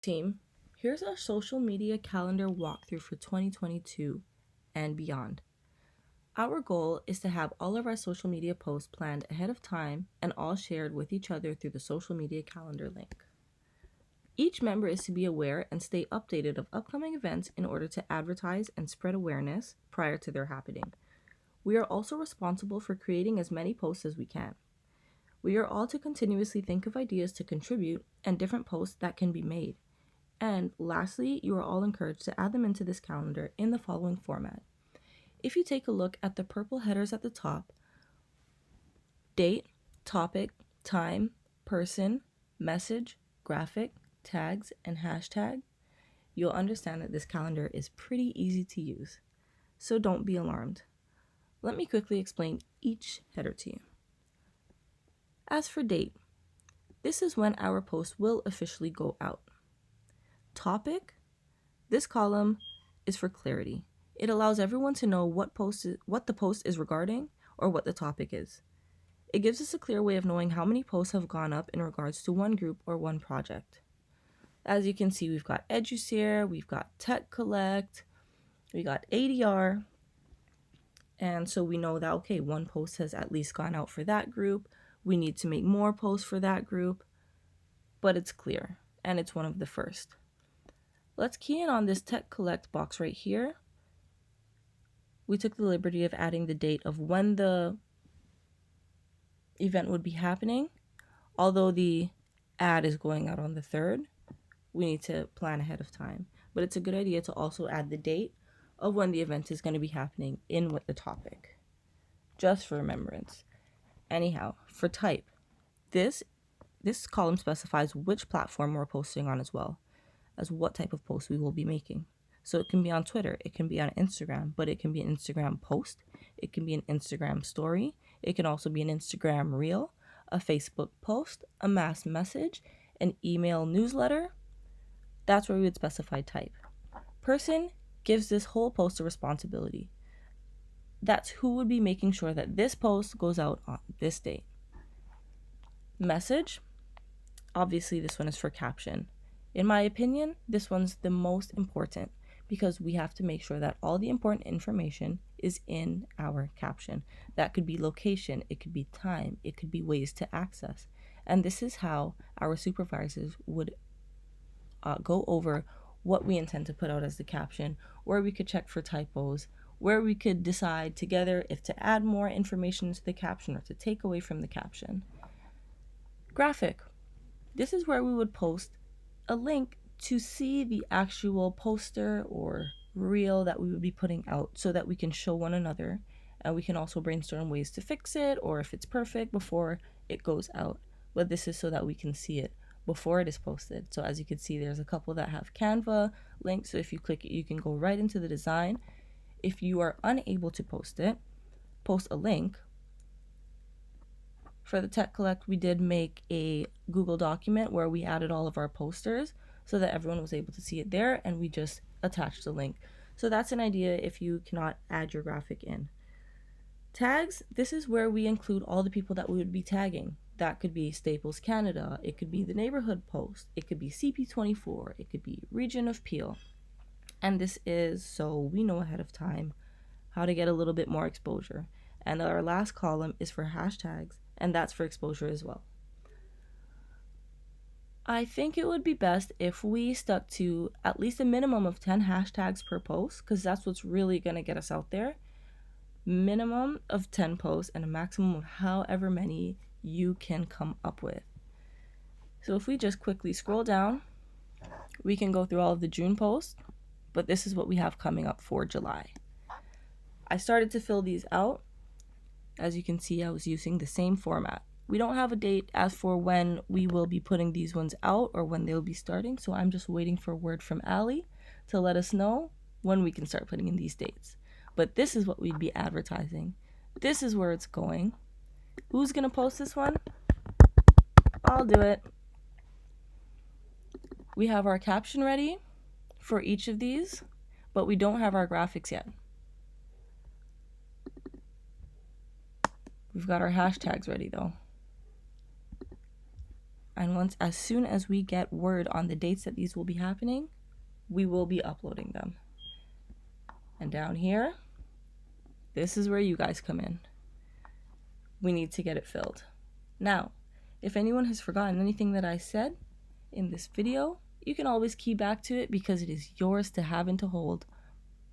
Team, here's our social media calendar walkthrough for 2022 and beyond. Our goal is to have all of our social media posts planned ahead of time and all shared with each other through the social media calendar link. Each member is to be aware and stay updated of upcoming events in order to advertise and spread awareness prior to their happening. We are also responsible for creating as many posts as we can. We are all to continuously think of ideas to contribute and different posts that can be made. And lastly, you are all encouraged to add them into this calendar in the following format. If you take a look at the purple headers at the top, date, topic, time, person, message, graphic, tags, and hashtag, you'll understand that this calendar is pretty easy to use. So don't be alarmed. Let me quickly explain each header to you. As for date, this is when our post will officially go out. Topic, this column is for clarity. It allows everyone to know what the post is regarding or what the topic is. It gives us a clear way of knowing how many posts have gone up in regards to one group or one project. As you can see, we've got EduShare, we've got Tech Collect, we got ADR, and so we know that, okay, one post has at least gone out for that group. We need to make more posts for that group, but it's clear, and it's one of the first. Let's key in on this Tech Collect box right here. We took the liberty of adding the date of when the event would be happening. Although the ad is going out on the 3rd, we need to plan ahead of time. But it's a good idea to also add the date of when the event is going to be happening in with the topic, just for remembrance. Anyhow, for type, this column specifies which platform we're posting on as well as what type of post we will be making. So it can be on Twitter, it can be on Instagram, but it can be an Instagram post, it can be an Instagram story, it can also be an Instagram reel, a Facebook post, a mass message, an email newsletter. That's where we would specify type. Person gives this whole post a responsibility. That's who would be making sure that this post goes out on this date. Message, obviously this one is for caption. In my opinion, this one's the most important because we have to make sure that all the important information is in our caption. That could be location, it could be time, it could be ways to access. And this is how our supervisors would go over what we intend to put out as the caption, where we could check for typos, where we could decide together if to add more information to the caption or to take away from the caption. Graphic. This is where we would post a link to see the actual poster or reel that we would be putting out so that we can show one another, and we can also brainstorm ways to fix it or if it's perfect before it goes out. But this is so that we can see it before it is posted. So as you can see, there's a couple that have Canva links, so if you click it, you can go right into the design. If you are unable to post it, post a link. For the Tech Collect, we did make a Google document where we added all of our posters so that everyone was able to see it there, and we just attached the link. So that's an idea if you cannot add your graphic in. Tags, this is where we include all the people that we would be tagging. That could be Staples Canada, it could be the neighborhood post, it could be CP24, it could be Region of Peel. And this is so we know ahead of time how to get a little bit more exposure. And our last column is for hashtags, and that's for exposure as well. I think it would be best if we stuck to at least a minimum of 10 hashtags per post, because that's what's really going to get us out there. Minimum of 10 posts and a maximum of however many you can come up with. So if we just quickly scroll down, we can go through all of the June posts, but this is what we have coming up for July. I started to fill these out. As you can see, I was using the same format. We don't have a date as for when we will be putting these ones out or when they'll be starting, so I'm just waiting for word from Allie to let us know when we can start putting in these dates. But this is what we'd be advertising. This is where it's going. Who's going to post this one? I'll do it. We have our caption ready for each of these, but we don't have our graphics yet. We've got our hashtags ready though. And as soon as we get word on the dates that these will be happening, we will be uploading them. And down here, this is where you guys come in. We need to get it filled. Now, if anyone has forgotten anything that I said in this video, you can always key back to it because it is yours to have and to hold.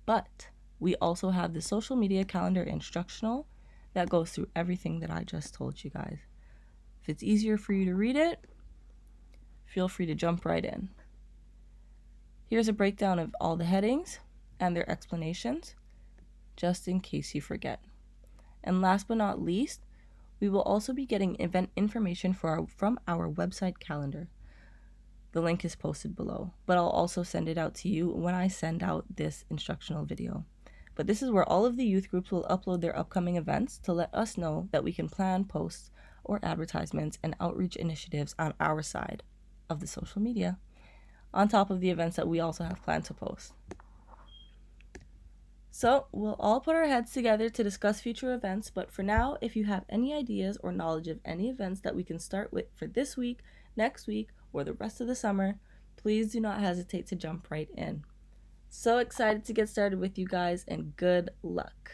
But we also have the social media calendar instructional that goes through everything that I just told you guys. If it's easier for you to read it, feel free to jump right in. Here's a breakdown of all the headings and their explanations, just in case you forget. And last but not least, we will also be getting event information from our website calendar. The link is posted below, but I'll also send it out to you when I send out this instructional video. But this is where all of the youth groups will upload their upcoming events to let us know that we can plan posts or advertisements and outreach initiatives on our side of the social media, on top of the events that we also have planned to post. So we'll all put our heads together to discuss future events, but for now, if you have any ideas or knowledge of any events that we can start with for this week, next week, or the rest of the summer, please do not hesitate to jump right in. So excited to get started with you guys, and good luck.